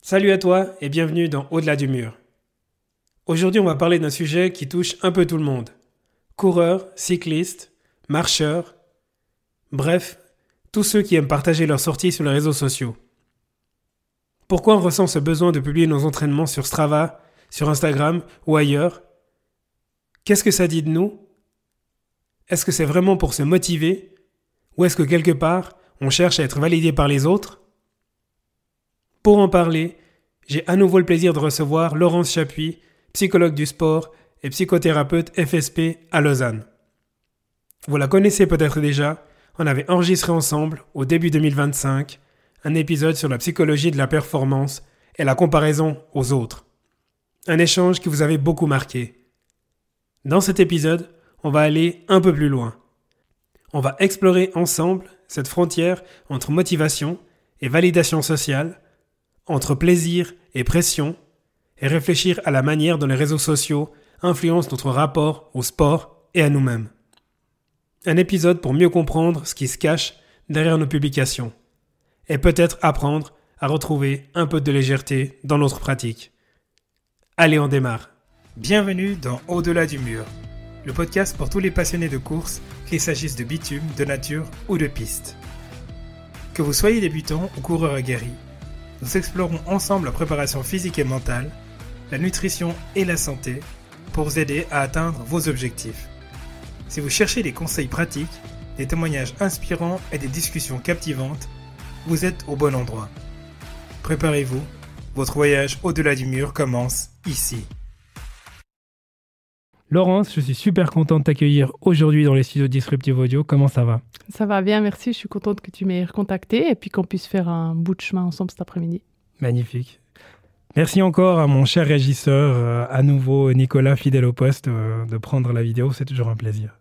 Salut à toi et bienvenue dans Au-delà du mur. Aujourd'hui, on va parler d'un sujet qui touche un peu tout le monde. Coureurs, cyclistes, marcheurs, bref, tous ceux qui aiment partager leurs sorties sur les réseaux sociaux. Pourquoi on ressent ce besoin de publier nos entraînements sur Strava, sur Instagram ou ailleurs? Qu'est-ce que ça dit de nous? Est-ce que c'est vraiment pour se motiver? Ou est-ce que quelque part, on cherche à être validé par les autres? Pour en parler, j'ai à nouveau le plaisir de recevoir Laurence Chapuis, psychologue du sport et psychothérapeute FSP à Lausanne. Vous la connaissez peut-être déjà, on avait enregistré ensemble, au début 2025, un épisode sur la psychologie de la performance et la comparaison aux autres. Un échange qui vous avait beaucoup marqué. Dans cet épisode, on va aller un peu plus loin. On va explorer ensemble cette frontière entre motivation et validation sociale, entre plaisir et pression, et réfléchir à la manière dont les réseaux sociaux influencent notre rapport au sport et à nous-mêmes. Un épisode pour mieux comprendre ce qui se cache derrière nos publications, et peut-être apprendre à retrouver un peu de légèreté dans notre pratique. Allez, on démarre. Bienvenue dans Au-delà du mur, le podcast pour tous les passionnés de course, qu'il s'agisse de bitume, de nature ou de piste. Que vous soyez débutant ou coureur aguerri, nous explorons ensemble la préparation physique et mentale, la nutrition et la santé pour vous aider à atteindre vos objectifs. Si vous cherchez des conseils pratiques, des témoignages inspirants et des discussions captivantes, vous êtes au bon endroit. Préparez-vous, votre voyage au-delà du mur commence ici. Laurence, je suis super content de t'accueillir aujourd'hui dans les studios Disruptive Audio. Comment ça va? Ça va bien, merci. Je suis contente que tu m'aies recontacté et puis qu'on puisse faire un bout de chemin ensemble cet après-midi. Magnifique. Merci encore à mon cher régisseur, à nouveau Nicolas, fidèle au poste, de prendre la vidéo. C'est toujours un plaisir.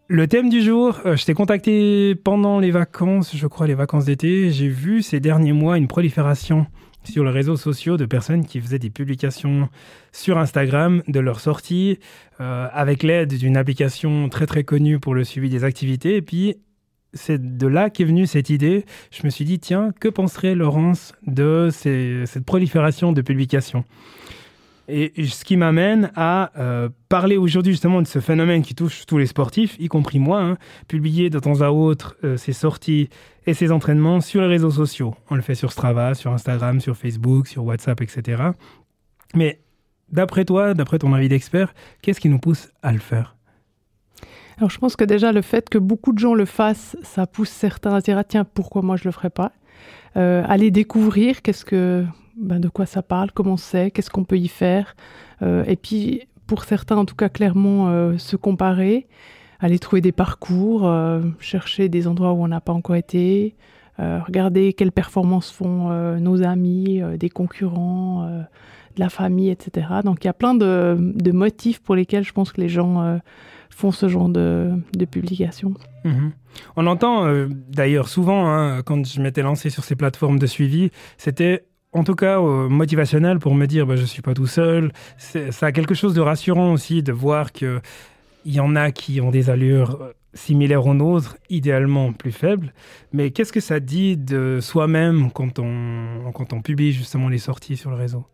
Le thème du jour, je t'ai contacté pendant les vacances, je crois les vacances d'été. J'ai vu ces derniers mois une prolifération sur les réseaux sociaux de personnes qui faisaient des publications sur Instagram de leurs sorties avec l'aide d'une application très très connue pour le suivi des activités. Et puis, c'est de là qu'est venue cette idée. Je me suis dit, tiens, que penserait Laurence de cette prolifération de publications? Et ce qui m'amène à parler aujourd'hui justement de ce phénomène qui touche tous les sportifs, y compris moi, publier de temps à autre ses sorties et ses entraînements sur les réseaux sociaux. On le fait sur Strava, sur Instagram, sur Facebook, sur WhatsApp, etc. Mais d'après toi, d'après ton avis d'expert, qu'est-ce qui nous pousse à le faire? Alors je pense que déjà le fait que beaucoup de gens le fassent, ça pousse certains à dire « Ah tiens, pourquoi moi je le ferais pas ?» Aller découvrir de quoi ça parle, comment c'est, qu'est-ce qu'on peut y faire. Et puis, pour certains, en tout cas, clairement, se comparer, aller trouver des parcours, chercher des endroits où on n'a pas encore été, regarder quelles performances font nos amis, des concurrents, de la famille, etc. Donc, il y a plein de motifs pour lesquels je pense que les gens font ce genre de publications. Mmh. On entend d'ailleurs souvent, quand je m'étais lancé sur ces plateformes de suivi, c'était en tout cas motivationnel pour me dire je ne suis pas tout seul. Ça a quelque chose de rassurant aussi de voir qu'il y en a qui ont des allures similaires aux nôtres, idéalement plus faibles. Mais qu'est-ce que ça dit de soi-même quand on publie justement les sorties sur le réseau?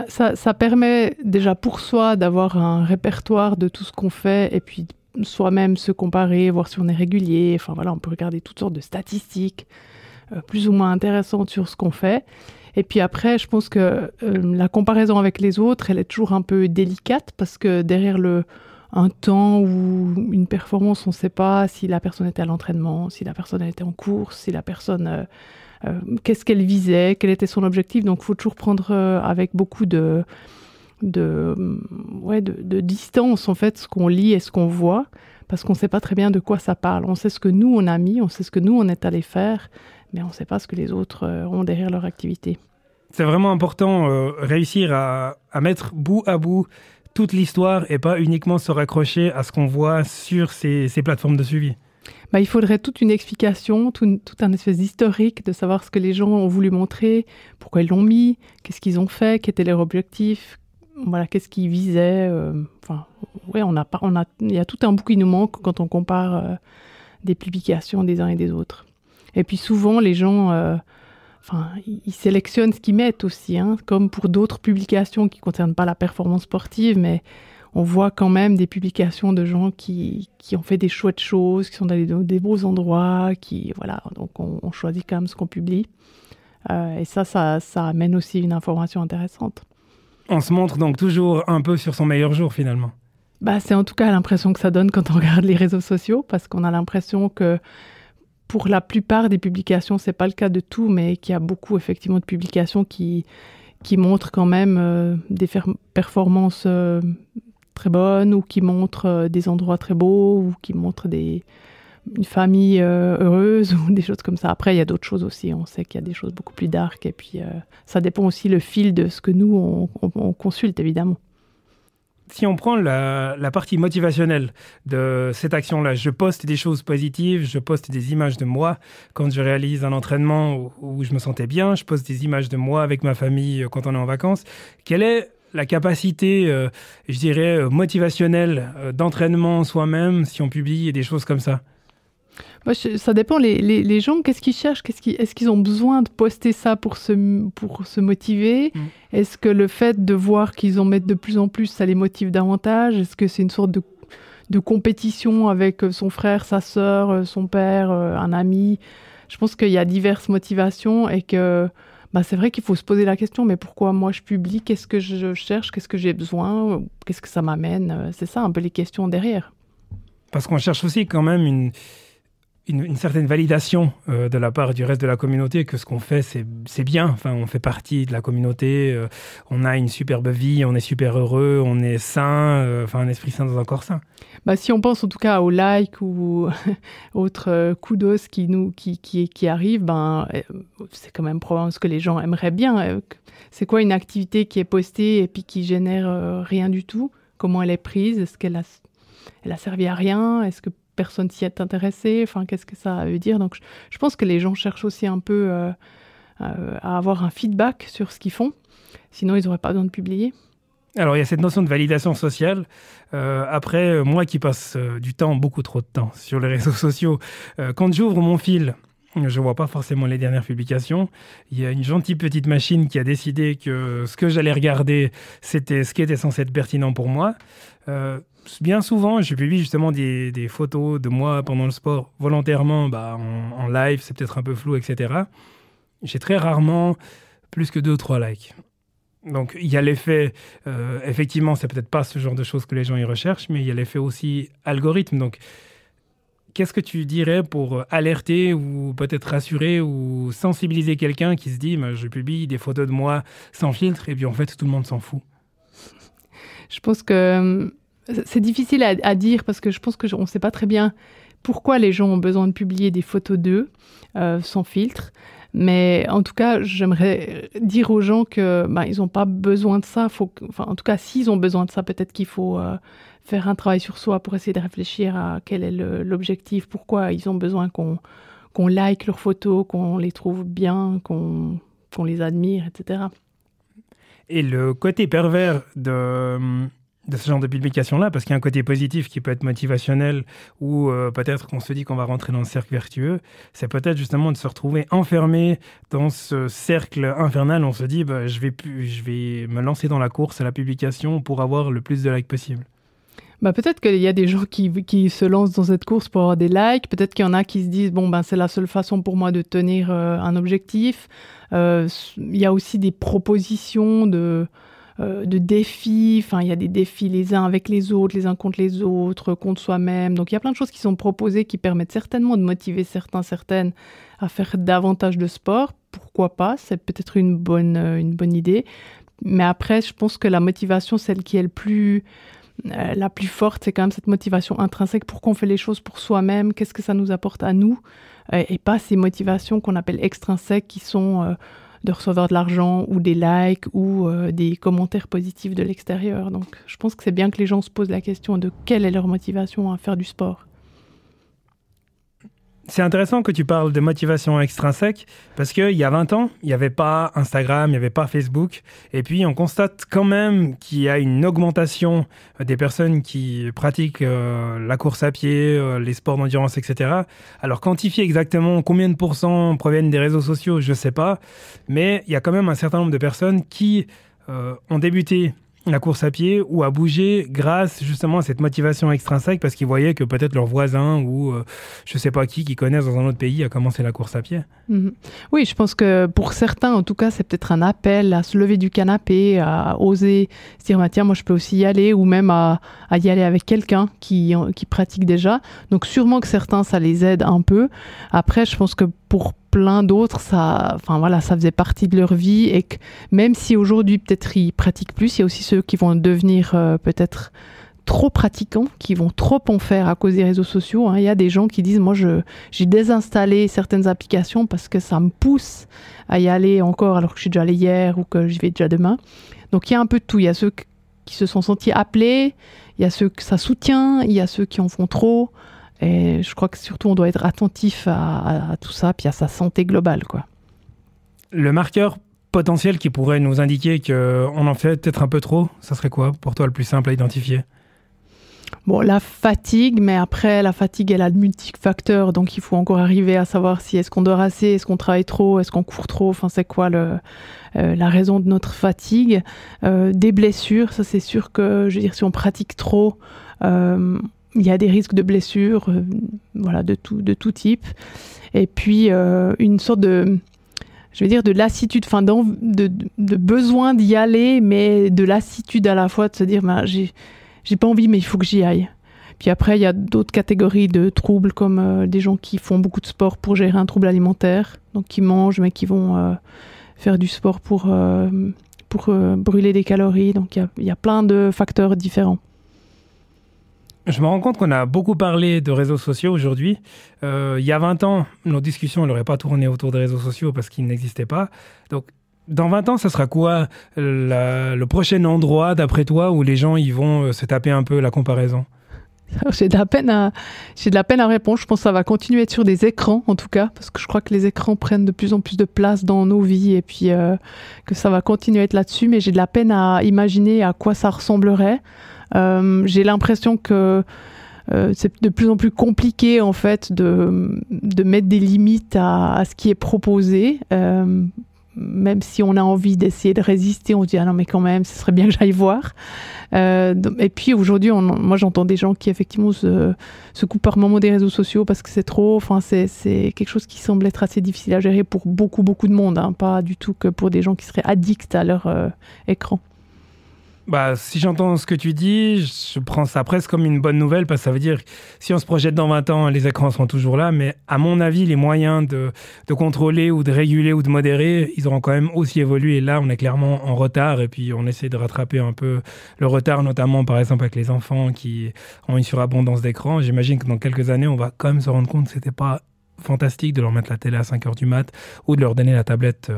Ça permet déjà pour soi d'avoir un répertoire de tout ce qu'on fait et puis soi-même se comparer, voir si on est régulier. Enfin voilà, on peut regarder toutes sortes de statistiques plus ou moins intéressantes sur ce qu'on fait. Et puis après, je pense que la comparaison avec les autres, elle est toujours un peu délicate parce que derrière un temps ou une performance, on ne sait pas si la personne était à l'entraînement, si la personne était en course, si la personne... qu'est-ce qu'elle visait, quel était son objectif. Donc, il faut toujours prendre avec beaucoup de distance, en fait, ce qu'on lit et ce qu'on voit, parce qu'on ne sait pas très bien de quoi ça parle. On sait ce que nous, on a mis, on sait ce que nous, on est allé faire, mais on ne sait pas ce que les autres ont derrière leur activité. C'est vraiment important réussir à mettre bout à bout toute l'histoire et pas uniquement se raccrocher à ce qu'on voit sur ces plateformes de suivi. Il faudrait toute une explication, tout un espèce d'historique de savoir ce que les gens ont voulu montrer, pourquoi ils l'ont mis, qu'est-ce qu'ils ont fait, quel était leur objectif, voilà, qu'est-ce qu'ils visaient. Il y a tout un bout qui nous manque quand on compare des publications des uns et des autres. Et puis souvent, les gens ils sélectionnent ce qu'ils mettent aussi, hein, comme pour d'autres publications qui ne concernent pas la performance sportive, mais on voit quand même des publications de gens qui ont fait des chouettes choses, qui sont dans des beaux endroits, voilà, donc on choisit quand même ce qu'on publie. Et ça amène aussi une information intéressante. On se montre donc toujours un peu sur son meilleur jour finalement. C'est en tout cas l'impression que ça donne quand on regarde les réseaux sociaux, parce qu'on a l'impression que pour la plupart des publications, c'est pas le cas de tout, mais qu'il y a beaucoup effectivement de publications qui montrent quand même des performances très bonnes, ou qui montrent des endroits très beaux, ou qui montrent une famille heureuse, ou des choses comme ça. Après, il y a d'autres choses aussi. On sait qu'il y a des choses beaucoup plus dark, et puis ça dépend aussi le fil de ce que nous, on consulte, évidemment. Si on prend la partie motivationnelle de cette action-là, je poste des choses positives, je poste des images de moi quand je réalise un entraînement où je me sentais bien, je poste des images de moi avec ma famille quand on est en vacances. Quelle est la capacité, je dirais, motivationnelle d'entraînement soi-même si on publie des choses comme ça? Ça dépend. Les gens, qu'est-ce qu'ils cherchent? Est-ce qu'ils ont besoin de poster ça pour se motiver? Est-ce que le fait de voir qu'ils en mettent de plus en plus, ça les motive davantage? Est-ce que c'est une sorte de compétition avec son frère, sa sœur, son père, un ami? Je pense qu'il y a diverses motivations, et que c'est vrai qu'il faut se poser la question, mais pourquoi moi je publie? Qu'est-ce que je cherche? Qu'est-ce que j'ai besoin? Qu'est-ce que ça m'amène? C'est ça un peu les questions derrière. Parce qu'on cherche aussi quand même une certaine validation de la part du reste de la communauté, que ce qu'on fait, c'est bien. Enfin, on fait partie de la communauté, on a une superbe vie, on est super heureux, on est sain, un esprit sain dans un corps sain. Si on pense en tout cas aux likes ou autres kudos qui arrivent, c'est quand même probablement ce que les gens aimeraient bien. C'est quoi une activité qui est postée et puis qui génère rien du tout? Comment elle est prise? Est-ce qu'elle a servi à rien? Est-ce que personne s'y est intéressé? Qu'est-ce que ça veut dire? Donc, je pense que les gens cherchent aussi un peu à avoir un feedback sur ce qu'ils font. Sinon, ils n'auraient pas besoin de publier. Alors, il y a cette notion de validation sociale. Après, moi qui passe du temps, beaucoup trop de temps, sur les réseaux sociaux, quand j'ouvre mon fil, je ne vois pas forcément les dernières publications. Il y a une gentille petite machine qui a décidé que ce que j'allais regarder, c'était ce qui était censé être pertinent pour moi. Bien souvent, je publie justement des photos de moi pendant le sport, volontairement, en live, c'est peut-être un peu flou, etc. J'ai très rarement plus que 2 ou 3 likes. Donc, il y a l'effet, effectivement, c'est peut-être pas ce genre de choses que les gens y recherchent, mais il y a l'effet aussi algorithme. Donc, qu'est-ce que tu dirais pour alerter ou peut-être rassurer ou sensibiliser quelqu'un qui se dit je publie des photos de moi sans filtre et puis en fait, tout le monde s'en fout? Je pense que c'est difficile à dire, parce que je pense qu'on ne sait pas très bien pourquoi les gens ont besoin de publier des photos d'eux sans filtre. Mais en tout cas, j'aimerais dire aux gens que ils n'ont pas besoin de ça. En tout cas, s'ils ont besoin de ça, peut-être qu'il faut faire un travail sur soi pour essayer de réfléchir à quel est l'objectif, pourquoi ils ont besoin qu'on like leurs photos, qu'on les trouve bien, qu'on les admire, etc. Et le côté pervers de ce genre de publication-là, parce qu'il y a un côté positif qui peut être motivationnel, ou peut-être qu'on se dit qu'on va rentrer dans le cercle vertueux, c'est peut-être justement de se retrouver enfermé dans ce cercle infernal. On se dit, je vais me lancer dans la course à la publication pour avoir le plus de likes possible. Peut-être qu'il y a des gens qui se lancent dans cette course pour avoir des likes. Peut-être qu'il y en a qui se disent, c'est la seule façon pour moi de tenir un objectif. Il y a aussi des propositions de défis. Il y a des défis les uns avec les autres, les uns contre les autres, contre soi-même. Donc, il y a plein de choses qui sont proposées qui permettent certainement de motiver certaines à faire davantage de sport. Pourquoi pas? C'est peut-être une bonne idée. Mais après, je pense que la motivation, celle qui est la plus forte, c'est quand même cette motivation intrinsèque. Pourquoi on fait les choses pour soi-même? Qu'est-ce que ça nous apporte à nous? Et pas ces motivations qu'on appelle extrinsèques, qui sont de recevoir de l'argent ou des likes ou des commentaires positifs de l'extérieur. Donc, je pense que c'est bien que les gens se posent la question de quelle est leur motivation à faire du sport. c'est intéressant que tu parles de motivation extrinsèque parce qu'il y a 20 ans, il n'y avait pas Instagram, il n'y avait pas Facebook. Et puis, on constate quand même qu'il y a une augmentation des personnes qui pratiquent la course à pied, les sports d'endurance, etc. Alors, quantifier exactement combien de pourcents proviennent des réseaux sociaux, je ne sais pas. Mais il y a quand même un certain nombre de personnes qui ont débuté la course à pied ou à bouger grâce justement à cette motivation extrinsèque parce qu'ils voyaient que peut-être leur voisin ou je sais pas qui connaissent dans un autre pays a commencé la course à pied. Oui, je pense que pour certains, en tout cas, c'est peut-être un appel à se lever du canapé, à oser se dire tiens, moi je peux aussi y aller ou même à y aller avec quelqu'un qui pratique déjà. Donc sûrement que certains, ça les aide un peu. Après, je pense que pour plein d'autres, ça faisait partie de leur vie et que même si aujourd'hui peut-être ils pratiquent plus, il y a aussi ceux qui vont devenir peut-être trop pratiquants, qui vont trop en faire à cause des réseaux sociaux. Il y a des gens qui disent moi j'ai désinstallé certaines applications parce que ça me pousse à y aller encore alors que je suis déjà allé hier ou que j'y vais déjà demain. Donc il y a un peu de tout. Il y a ceux qui se sont sentis appelés, il y a ceux que ça soutient, il y a ceux qui en font trop. Et je crois que surtout, on doit être attentif à tout ça, puis à sa santé globale, quoi. Le marqueur potentiel qui pourrait nous indiquer qu'on en fait peut-être un peu trop, ça serait quoi pour toi le plus simple à identifier ? Bon, la fatigue, mais après, la fatigue, elle a de multiples facteurs, donc il faut encore arriver à savoir si est-ce qu'on dort assez, est-ce qu'on travaille trop, est-ce qu'on court trop, enfin, c'est quoi la raison de notre fatigue. Des blessures, ça c'est sûr que, je veux dire, si on pratique trop, il y a des risques de blessures, de tout type. Et puis, une sorte de lassitude, de besoin d'y aller, mais de lassitude à la fois, de se dire, j'ai pas envie, mais il faut que j'y aille. Puis après, il y a d'autres catégories de troubles, comme des gens qui font beaucoup de sport pour gérer un trouble alimentaire, donc qui mangent, mais qui vont faire du sport pour brûler des calories. Donc, il y a plein de facteurs différents. Je me rends compte qu'on a beaucoup parlé de réseaux sociaux aujourd'hui. Il y a 20 ans, nos discussions n'auraient pas tourné autour des réseaux sociaux parce qu'ils n'existaient pas. Donc, dans 20 ans, ça sera quoi le prochain endroit, d'après toi, où les gens ils vont se taper un peu la comparaison ? J'ai de la peine à répondre. Je pense que ça va continuer à être sur des écrans, en tout cas, parce que je crois que les écrans prennent de plus en plus de place dans nos vies et puis que ça va continuer à être là-dessus. Mais j'ai de la peine à imaginer à quoi ça ressemblerait. J'ai l'impression que c'est de plus en plus compliqué en fait de mettre des limites à ce qui est proposé. Même si on a envie d'essayer de résister, on se dit ah non mais quand même, ce serait bien que j'aille voir. Et puis aujourd'hui, moi j'entends des gens qui effectivement se coupent par moment des réseaux sociaux parce que c'est trop. Enfin c'est quelque chose qui semble être assez difficile à gérer pour beaucoup de monde, hein, pas du tout que pour des gens qui seraient addicts à leur écran. Si j'entends ce que tu dis, je prends ça presque comme une bonne nouvelle parce que ça veut dire que si on se projette dans 20 ans, les écrans seront toujours là. Mais à mon avis, les moyens de contrôler ou de réguler ou de modérer, ils auront quand même aussi évolué. Et là, on est clairement en retard et puis on essaie de rattraper un peu le retard, notamment par exemple avec les enfants qui ont une surabondance d'écran. J'imagine que dans quelques années, on va quand même se rendre compte que c'était pas fantastique de leur mettre la télé à 5h du mat ou de leur donner la tablette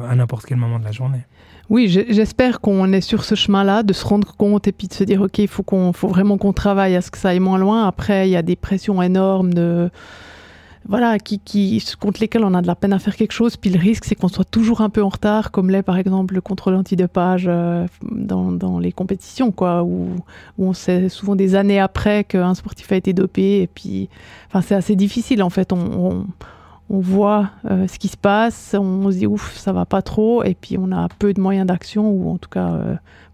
à n'importe quel moment de la journée. Oui, j'espère qu'on est sur ce chemin-là, de se rendre compte et puis de se dire ok, il faut vraiment qu'on travaille à ce que ça aille moins loin. Après, il y a des pressions énormes contre lesquelles on a de la peine à faire quelque chose. Puis le risque, c'est qu'on soit toujours un peu en retard, comme l'est par exemple le contrôle antidopage dans les compétitions, quoi, où on sait souvent des années après qu'un sportif a été dopé. Et puis, c'est assez difficile en fait. On voit ce qui se passe, on se dit ouf, ça va pas trop, et puis on a peu de moyens d'action, ou en tout cas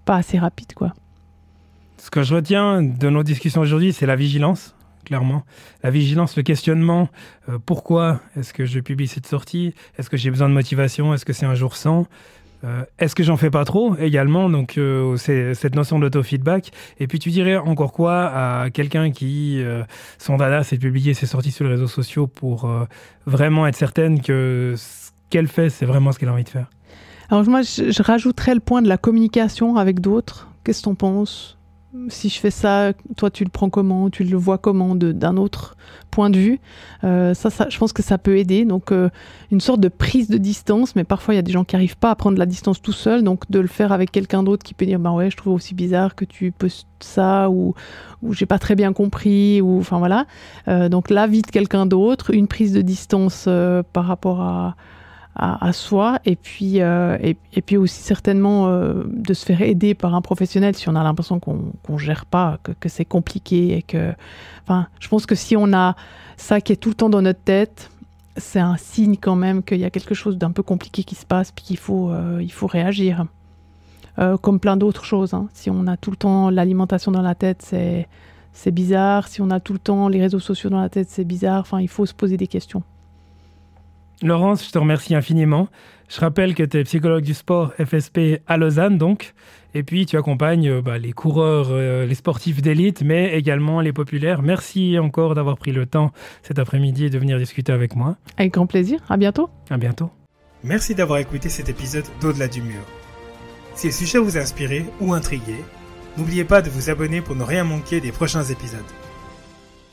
pas assez rapide, quoi. Ce que je retiens de nos discussions aujourd'hui, c'est la vigilance, clairement. La vigilance, le questionnement, pourquoi est-ce que je publie cette sortie ? Est-ce que j'ai besoin de motivation ? Est-ce que c'est un jour sans ? Est-ce que j'en fais pas trop également ? Donc c'est cette notion d'auto-feedback. Et puis tu dirais encore quoi à quelqu'un qui son dada c'est de publier ses sorties sur les réseaux sociaux pour vraiment être certaine que ce qu'elle fait c'est vraiment ce qu'elle a envie de faire ? Alors moi je rajouterais le point de la communication avec d'autres. Qu'est-ce que t'en penses ? si je fais ça, toi tu le prends comment, tu le vois comment, d'un autre point de vue. Ça, je pense que ça peut aider. Donc une sorte de prise de distance, mais parfois il y a des gens qui n'arrivent pas à prendre la distance tout seul, donc de le faire avec quelqu'un d'autre qui peut dire bah ouais, je trouve aussi bizarre que tu postes ça, ou j'ai pas très bien compris, ou enfin voilà. Donc l'avis de quelqu'un d'autre, une prise de distance par rapport à soi, et puis aussi certainement de se faire aider par un professionnel si on a l'impression qu'on gère pas, que c'est compliqué, et que, enfin, je pense que si on a ça qui est tout le temps dans notre tête, c'est un signe quand même qu'il y a quelque chose d'un peu compliqué qui se passe, puis il faut réagir. Comme plein d'autres choses, hein. Si on a tout le temps l'alimentation dans la tête, c'est bizarre. Si on a tout le temps les réseaux sociaux dans la tête, c'est bizarre. Enfin, il faut se poser des questions. Laurence, je te remercie infiniment. Je rappelle que tu es psychologue du sport FSP à Lausanne, donc. Et puis, tu accompagnes les coureurs, les sportifs d'élite, mais également les populaires. Merci encore d'avoir pris le temps cet après-midi de venir discuter avec moi. Avec grand plaisir. À bientôt. À bientôt. Merci d'avoir écouté cet épisode d'Au-delà du mur. Si le sujet vous a inspiré ou intrigué, n'oubliez pas de vous abonner pour ne rien manquer des prochains épisodes.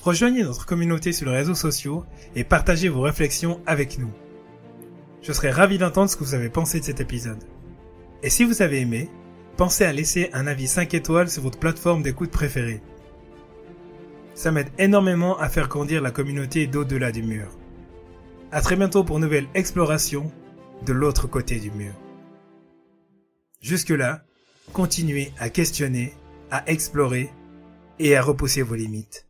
Rejoignez notre communauté sur les réseaux sociaux et partagez vos réflexions avec nous. Je serai ravi d'entendre ce que vous avez pensé de cet épisode. Et si vous avez aimé, pensez à laisser un avis 5 étoiles sur votre plateforme d'écoute préférée. Ça m'aide énormément à faire grandir la communauté d'Au-delà du mur. À très bientôt pour une nouvelle exploration de l'autre côté du mur. Jusque-là, continuez à questionner, à explorer et à repousser vos limites.